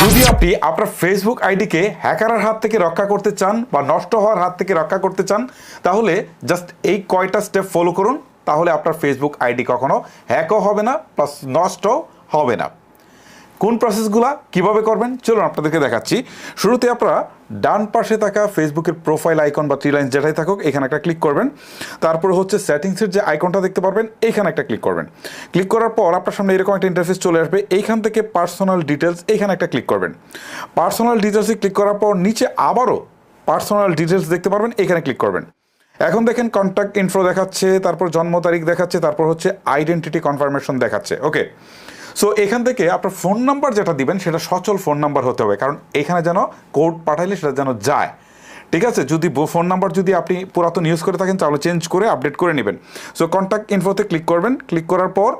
যদি আপনি আপনার ফেসবুক আইডিকে হ্যাকারের হাত থেকে রক্ষা করতে চান বা নষ্ট হওয়ার হাত থেকে রক্ষা করতে চান, তাহলে জাস্ট এই কয়টা স্টেপ ফলো করুন। তাহলে আপনার ফেসবুক আইডি কখনো হ্যাকও হবে না, প্লাস নষ্টও হবে না। কোন প্রসেসগুলো কিভাবে করবেন চলুন আপনাদেরকে দেখাচ্ছি। শুরুতে আপনারা ডান পাশে থাকা ফেসবুকের প্রোফাইল আইকন বা 3 লাইন যেটাই থাকুক এখানে একটা ক্লিক করবেন। তারপরে হচ্ছে সেটিংসের যে আইকনটা দেখতে পারবেন এইখানে একটা ক্লিক করবেন। ক্লিক করার পর আপনার সামনে এরকম একটা ইন্টারফেস চলে আসবে। এইখান থেকে পার্সোনাল ডিটেলস এইখানে একটা ক্লিক করবেন। পার্সোনাল ডিটেলসে ক্লিক করার পর নিচে আবারও পার্সোনাল ডিটেলস দেখতে পারবেন, এখানে ক্লিক করবেন। এখন দেখেন কন্ট্যাক্ট ইনফো দেখাচ্ছে, তারপর জন্ম তারিখ দেখাচ্ছে, তারপর হচ্ছে আইডেন্টিটি কনফার্মেশন দেখাচ্ছে। ওকে, সো এখান থেকে আপনার ফোন নাম্বার যেটা দিবেন সেটা সচল ফোন নাম্বার হতে হবে, কারণ এখানে যেন কোড পাঠাইলে সেটা যেন যায়। ঠিক আছে, যদি ফোন নাম্বার যদি আপনি পুরাতন ইউজ করে থাকেন তাহলে চেঞ্জ করে আপডেট করে নেবেন। সো কন্ট্যাক্ট ইনফোতে ক্লিক করবেন। ক্লিক করার পর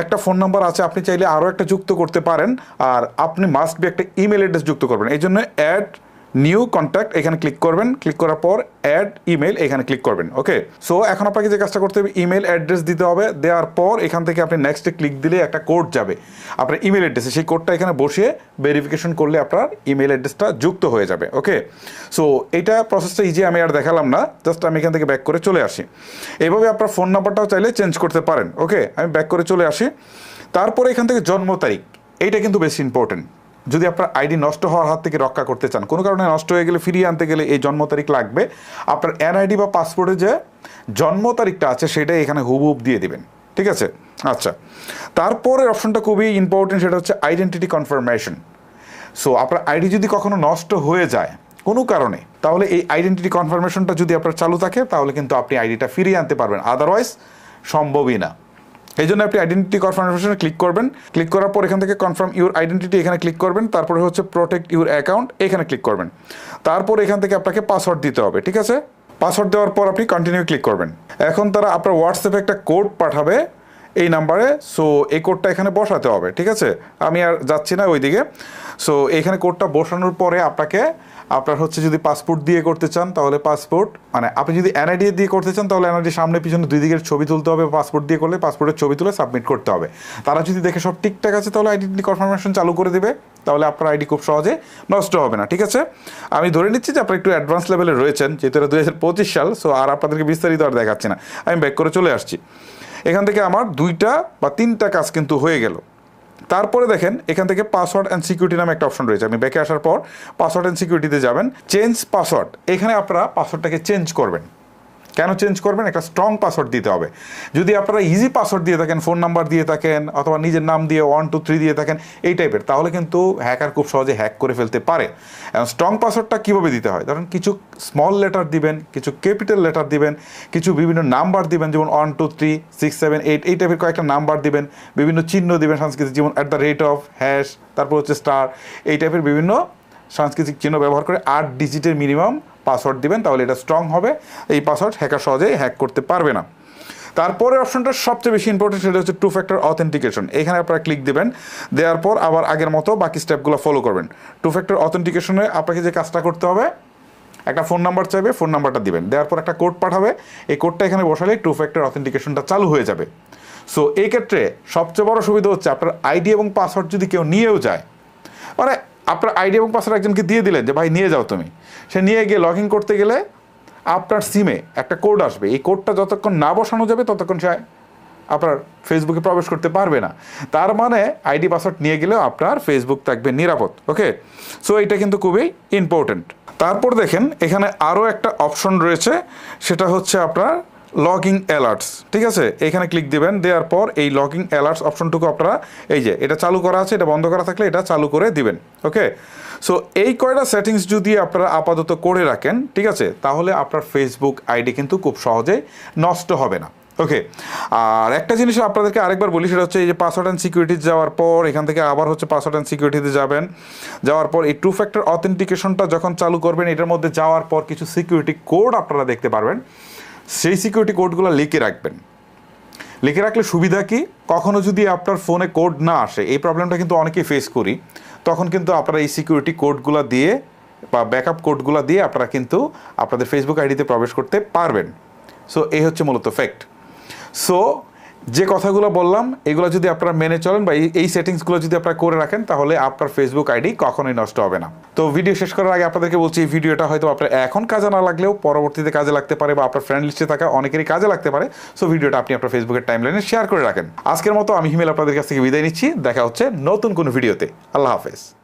একটা ফোন নাম্বার আছে, আপনি চাইলে আরও একটা যুক্ত করতে পারেন। আর আপনি মাস্ট বি একটা ইমেল অ্যাড্রেস যুক্ত করবেন। এই জন্য অ্যাড নিউ কন্ট্যাক্ট এখানে ক্লিক করবেন। ক্লিক করার পর অ্যাড ইমেল এখানে ক্লিক করবেন। ওকে, সো এখন আপনাকে যে কাজটা করতে হবে ইমেল অ্যাড্রেস দিতে হবে। দেওয়ার পর এখান থেকে আপনি নেক্সটে ক্লিক দিলে একটা কোড যাবে আপনার ইমেল অ্যাড্রেসে। সেই কোডটা এখানে বসিয়ে ভেরিফিকেশন করলে আপনার ইমেল অ্যাড্রেসটা যুক্ত হয়ে যাবে। ওকে, সো এইটা প্রসেসটা ইজি, আমি আর দেখালাম না, জাস্ট আমি এখান থেকে ব্যাক করে চলে আসি। এইভাবে আপনার ফোন নাম্বারটাও চাইলে চেঞ্জ করতে পারেন। ওকে, আমি ব্যাক করে চলে আসি। তারপরে এখান থেকে জন্ম তারিখ, এইটা কিন্তু বেশি ইম্পর্টেন্ট। যদি আপনার আইডি নষ্ট হওয়ার হাত থেকে রক্ষা করতে চান, কোনো কারণে নষ্ট হয়ে গেলে ফিরিয়ে আনতে গেলে এই জন্ম তারিখ লাগবে। আপনার এনআইডি বা পাসপোর্টে যে জন্ম তারিখটা আছে সেটাই এখানে হুবহুব দিয়ে দিবেন। ঠিক আছে, আচ্ছা। তারপরের অপশনটা খুবই ইম্পর্টেন্ট, সেটা হচ্ছে আইডেন্টিটি কনফার্মেশন। সো আপনার আইডি যদি কখনো নষ্ট হয়ে যায় কোনো কারণে, তাহলে এই আইডেন্টিটি কনফার্মেশনটা যদি আপনার চালু থাকে তাহলে কিন্তু আপনি আইডিটা ফিরিয়ে আনতে পারবেন, আদারওয়াইজ সম্ভবই না। এই জন্য আপনি আইডেন্টিটি কনফার্মেশনে ক্লিক করবেন। ক্লিক করার পর এখান থেকে কনফার্ম ইউর আইডেন্টিটি এখানে ক্লিক করবেন। তারপরে হচ্ছে প্রোটেক্ট ইউর অ্যাকাউন্ট এখানে ক্লিক করবেন। তারপর এখান থেকে আপনাকে পাসওয়ার্ড দিতে হবে। ঠিক আছে, পাসওয়ার্ড দেওয়ার পর আপনি কন্টিনিউ ক্লিক করবেন। এখন তারা আপনার হোয়াটসঅ্যাপে একটা কোড পাঠাবে এই নাম্বারে। সো এই কোডটা এখানে বসাতে হবে। ঠিক আছে, আমি আর যাচ্ছি না ওইদিকে। সো এখানে কোডটা বসানোর পরে আপনার হচ্ছে যদি পাসপোর্ট দিয়ে করতে চান তাহলে পাসপোর্ট, মানে আপনি যদি এনআইডি দিয়ে করতে চান তাহলে এনআইডি সামনে পিছনে দুই দিকের ছবি তুলতে হবে। পাসপোর্ট দিয়ে করলে পাসপোর্টের ছবি তুলে সাবমিট করতে হবে। তারা যদি দেখে সব ঠিকঠাক আছে তাহলে আইডেন্টি কনফার্মেশন চালু করে দেবে, তাহলে আপনার আইডি খুব সহজে নষ্ট হবে না। ঠিক আছে, আমি ধরে নিচ্ছি যে আপনারা একটু অ্যাডভান্স লেভেলে রয়েছেন, যেহেতু এটা 2025 সাল। সো আর আপনাদেরকে বিস্তারিত আর দেখাচ্ছি না, আমি ব্যাক করে চলে আসছি। এখান থেকে আমার 2টা বা 3টা কাজ কিন্তু হয়ে গেল। তারপরে দেখেন এখান থেকে পাসওয়ার্ড অ্যান্ড সিকিউরিটি নামে একটা অপশন রয়েছে। আমি ব্যাকে আসার পর পাসওয়ার্ড অ্যান্ড সিকিউরিটিতে যাবেন। চেঞ্জ পাসওয়ার্ড, এখানে আপনারা পাসওয়ার্ডটাকে চেঞ্জ করবেন। কেন চেঞ্জ করবেন? একটা স্ট্রং পাসওয়ার্ড দিতে হবে। যদি আপনারা ইজি পাসওয়ার্ড দিয়ে থাকেন, ফোন নাম্বার দিয়ে থাকেন অথবা নিজের নাম দিয়ে 1 2 3 দিয়ে থাকেন এই টাইপের, তাহলে কিন্তু হ্যাকার খুব সহজে হ্যাক করে ফেলতে পারে। এবং স্ট্রং পাসওয়ার্ডটা কীভাবে দিতে হয়, ধরেন কিছু স্মল লেটার দিবেন, কিছু ক্যাপিটাল লেটার দিবেন, কিছু বিভিন্ন নাম্বার দিবেন, যেমন 1 2 3 6 7 8 এই টাইপের কয়েকটা নাম্বার দিবেন, বিভিন্ন চিহ্ন দিবেন সাংস্কৃতিক, যেমন @, হ্যাশ, তারপর হচ্ছে স্টার, এই টাইপের বিভিন্ন সাংস্কৃতিক চিহ্ন ব্যবহার করে 8 ডিজিটের মিনিমাম পাসওয়ার্ড দিবেন, তাহলে এটা স্ট্রং হবে। এই পাসওয়ার্ড হ্যাকার সহজেই হ্যাক করতে পারবে না। তারপরে অপশনটা সবচেয়ে বেশি ইম্পর্টেন্ট, সেটা হচ্ছে 2 ফ্যাক্টর অথেন্টিকেশন। এখানে আপনারা ক্লিক দেবেন। দেওয়ার পর আবার আগের মতো বাকি স্টেপগুলো ফলো করবেন। 2 ফ্যাক্টর অথেন্টিকেশনে আপনাকে যে কাজটা করতে হবে, একটা ফোন নাম্বার চাইবে, ফোন নাম্বারটা দিবেন। দেওয়ার পর একটা কোড পাঠাবে, এই কোডটা এখানে বসালে 2 ফ্যাক্টর অথেন্টিকেশনটা চালু হয়ে যাবে। সো এই ক্ষেত্রে সবচেয়ে বড় সুবিধা হচ্ছে আপনার আইডি এবং পাসওয়ার্ড যদি কেউ নিয়েও যায়, মানে আপনার আইডি এবং পাসওয়ার্ড একজনকে দিয়ে দিলেন যে ভাই নিয়ে যাও তুমি, সে নিয়ে গিয়ে লগ ইন করতে গেলে আপনার সিমে একটা কোড আসবে। এই কোডটা যতক্ষণ না বসানো যাবে ততক্ষণ সে আপনার ফেসবুকে প্রবেশ করতে পারবে না। তার মানে আইডি পাসওয়ার্ড নিয়ে গেলেও আপনার ফেসবুক থাকবে নিরাপদ। ওকে, সো এটা কিন্তু খুবই ইম্পর্টেন্ট। তারপর দেখেন এখানে আরও একটা অপশন রয়েছে, সেটা হচ্ছে আপনার লগিং অ্যালার্টস। ঠিক আছে, এখানে ক্লিক দিবেন। দেওয়ার পর এই লগিং অ্যালার্টস অপশনটুকু আপনারা এই যে এটা চালু করা আছে, এটা বন্ধ করা থাকলে এটা চালু করে দিবেন। ওকে, সো এই কয়টা সেটিংস যদি আপনারা আপাতত করে রাখেন, ঠিক আছে, তাহলে আপনার ফেসবুক আইডি কিন্তু খুব সহজেই নষ্ট হবে না। ওকে, আর একটা জিনিস আপনাদেরকে আরেকবার বলি, সেটা হচ্ছে এই যে পাসওয়ার্ড অ্যান্ড সিকিউরিটিতে যাওয়ার পর এখান থেকে আবার হচ্ছে পাসওয়ার্ড অ্যান্ড সিকিউরিটিতে যাবেন। যাওয়ার পর এই 2 ফ্যাক্টর অথেন্টিকেশনটা যখন চালু করবেন, এটার মধ্যে যাওয়ার পর কিছু সিকিউরিটি কোড আপনারা দেখতে পারবেন। সেই সিকিউরিটি কোডগুলো লিখে রাখবেন। লিখে রাখলে সুবিধা কি, কখনো যদি আপনার ফোনে কোড না আসে, এই প্রবলেমটা কিন্তু অনেকেই ফেস করি, তখন কিন্তু আপনারা এই সিকিউরিটি কোডগুলো দিয়ে বা ব্যাকআপ কোডগুলো দিয়ে আপনারা কিন্তু আপনাদের ফেসবুক আইডিতে প্রবেশ করতে পারবেন। সো এই হচ্ছে মূলত ফ্যাক্ট। সো যে কথাগুলো বললাম এগুলো যদি আপনারা মেনে চলেন বা এই সেটিংসগুলো যদি আপনারা করে রাখেন তাহলে আপনার ফেসবুক আইডি কখনোই নষ্ট হবে না। তো ভিডিও শেষ করার আগে আপনাদেরকে বলছি এই ভিডিওটা হয়তো আপনার এখন কাজে না লাগলেও পরবর্তীতে কাজে লাগতে পারে বা আপনার ফ্রেন্ড লিস্টে থাকা অনেকেরই কাজে লাগতে পারে। সো ভিডিওটা আপনি আপনার ফেসবুকের টাইমলাইনে শেয়ার করে রাখেন। আজকের মতো আমি হিমেল আপনাদের কাছ থেকে বিদায় নিচ্ছি। দেখা হচ্ছে নতুন কোনো ভিডিওতে। আল্লাহ হাফেজ।